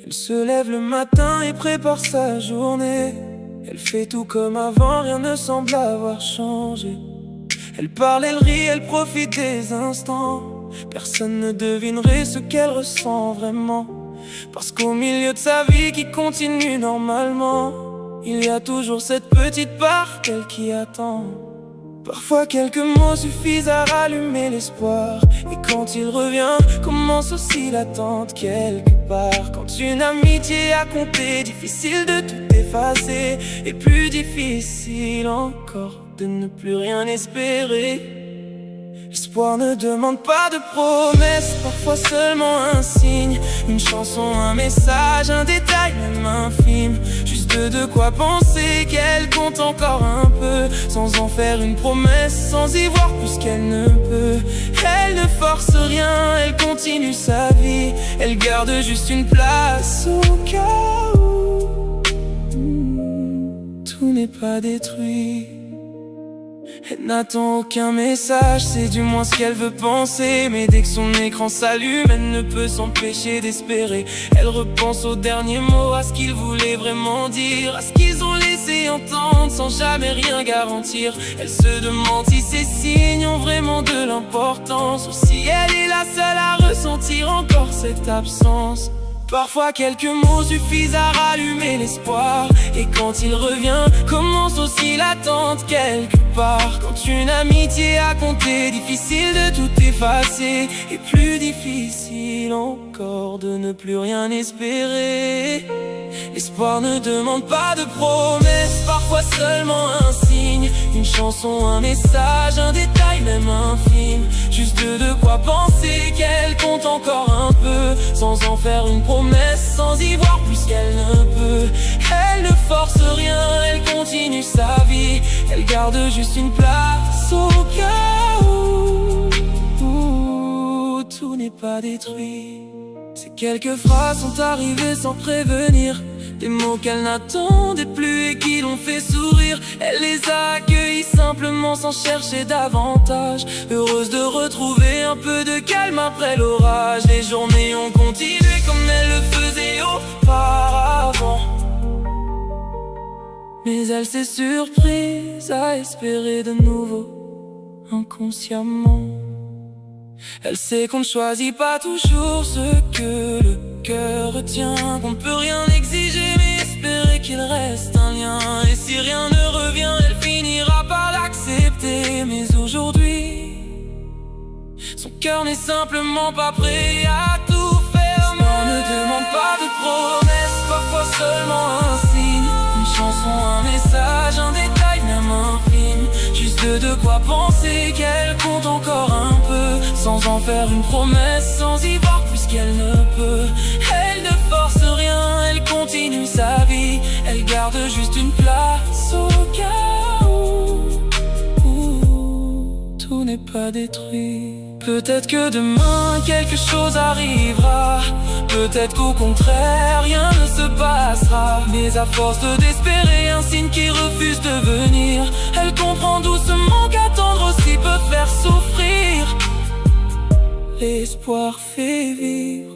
Elle se lève le matin et prépare sa journée. Elle fait tout comme avant, rien ne semble avoir changé. Elle parle, elle rit, elle profite des instants. Personne ne devinerait ce qu'elle ressent vraiment. Parce qu'au milieu de sa vie qui continue normalement, il y a toujours cette petite part d'elle qui attend. Parfois quelques mots suffisent à rallumer l'espoir. Et quand il revient, commence aussi l'attente quelque part. Quand une amitié a compté, difficile de tout effacer. Et plus difficile encore de ne plus rien espérer. L'espoir ne demande pas de promesses, parfois seulement un signe. Une chanson, un message, un détail, même infime. Juste de quoi penser qu'elle compte encore un peu. Sans en faire une promesse, sans y voir plus qu'elle ne peut. Elle ne force rien, elle continue sa vie. Elle garde juste une place au cas où tout n'est pas détruit. Elle n'attend aucun message, c'est du moins ce qu'elle veut penser. Mais dès que son écran s'allume, elle ne peut s'empêcher d'espérer. Elle repense aux derniers mots, à ce qu'ils voulaient vraiment dire, à ce qu'ils ont laissé entendre sans jamais rien garantir. Elle se demande si ces signes ont vraiment de l'importance, ou si elle est la seule à ressentir encore cette absence. Parfois quelques mots suffisent à rallumer l'espoir. Et quand il revient, commence aussi l'attente quelque part. Quand une amitié a compté, difficile de tout effacer. Et plus difficile encore de ne plus rien espérer. L'espoir ne demande pas de promesses, parfois seulement un signe. Une chanson, un message, un détail, même infime. Juste de quoi penser qu'elle compte encore un peu. Sans en faire une promesse, sans y voir plus qu'elle ne peut. Elle ne force rien, elle continue sa vie. Elle garde juste une place au cas où tout n'est pas détruit. Ces quelques phrases sont arrivées sans prévenir. Des mots qu'elle n'attendait plus et qui l'ont fait sourire. Elle les a accueillis simplement sans chercher davantage. Heureuse de retrouver un peu de calme après l'orage. Les journées ont continué comme elle le faisait auparavant. Mais elle s'est surprise à espérer de nouveau, inconsciemment. Elle sait qu'on ne choisit pas toujours ce que le cœur retient, qu'on ne peut rien exiger mais espérer qu'il reste un lien. Et si rien ne revient, elle finira par l'accepter. Mais aujourd'hui, son cœur n'est simplement pas prêt à tout faire. On ne demande pas de promesses, parfois seulement un signe. Une chanson, un message, un détail, même infime. Juste de quoi penser qu'elle compte encore un peu. Sans en faire une promesse, sans y voir plus qu'elle ne peut. Elle ne force rien, elle continue sa vie. Elle garde juste une place au cas où tout n'est pas détruit. Peut-être que demain quelque chose arrivera. Peut-être qu'au contraire rien ne se passera. Mais à force d'espérer un signe qui refuse de venir, elle comprend doucement qu'attendre aussi peut faire souffrir. L'espoir fait vivre,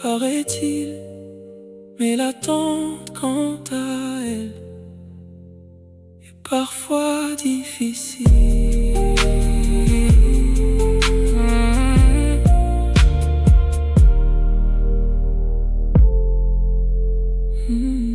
paraît-il. Mais l'attente quant à elle est parfois difficile. Mm-hmm.